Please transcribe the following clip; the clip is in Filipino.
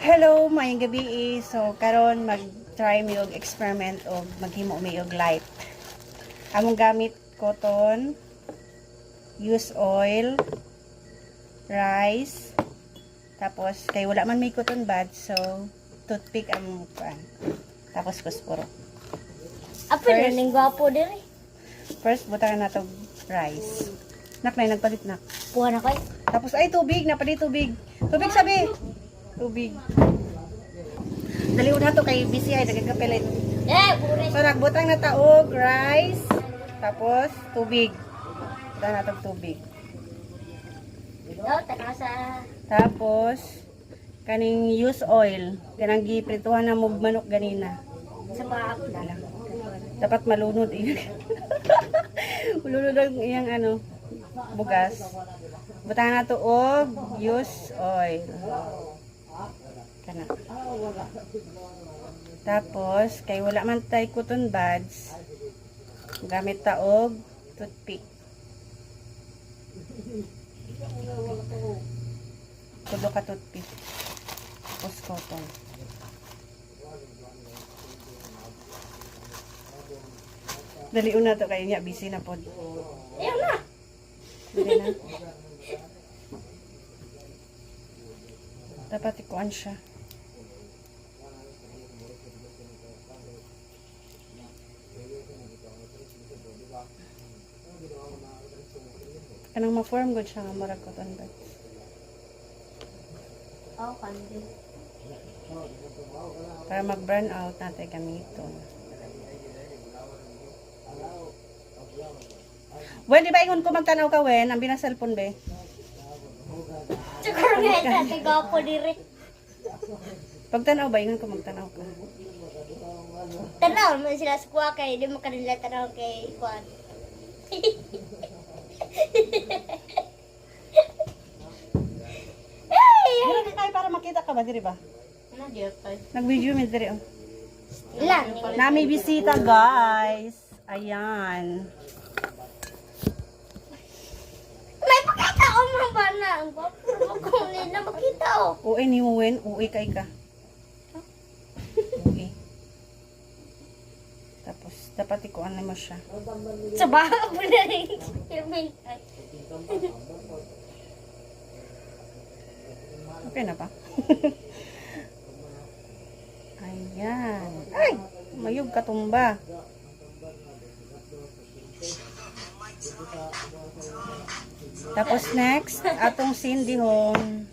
Hello, maayong gabi. So karon mag-try mi og experiment og maghimo mi og light. Among gamit cotton, use oil, rice. Tapos kay wala man may cotton bud, so toothpick ang kuan. Tapos kusporo. Apa na ning gwapo diri? First butagan nato rice. Nakay nagpalit na. Puha na koy. Tapos ay tubig, napali tubig. Tubig sabi. Tubig. Daliw na to kay busy ay nagkakapelit. Bure. So nagbutang na taog, rice, tapos tubig. Butang na tog tubig. Yo, tanasa. Tapos kaning use oil, kanang giprituhan na mog manok ganina. Sa baak na lang. Dapat malunod iyan. Malunod ang iyang ano, bugas. Butang na to og use oil. Kana. Tapos kay wala man tay cotton buds, gamit ta og toothpick. Kudo ka toothpick. Tapos cotton. Dali una to kay niya busy na pod. Ayun na. Dali na. Dapat ikuan siya. Kanang ma-form good siya nga murag cotton buds. Oh, kandi. Para mag-burn out natin gamiton. Wen, di ba ingon ko magtanaw ka, Wen? Ang binaselfon, be? Siguro nga ito, ning gwapo diri. Pagtanaw ba, ingon ko magtanaw ka. Tanaw man sila sa kuha kay di mo kanila tanaw kay kuan. Meron ka kayo para makita ka ba, diri ba? Ano diyo tay? Nag-video mi diri, oh. Ilan? Nami bisita, guys. Ayan. May pakita o mga bana. Ang gwapo ko nila makita o. Uy, ni mo, Wen. Uy, kay ka. Uy. Tapos, dapat ikuan na mo siya. Sa baha mo na rin. Filmin. Okay na ba? Ayan. Ay! Mayog katumba. Tapos next, atong sindihon.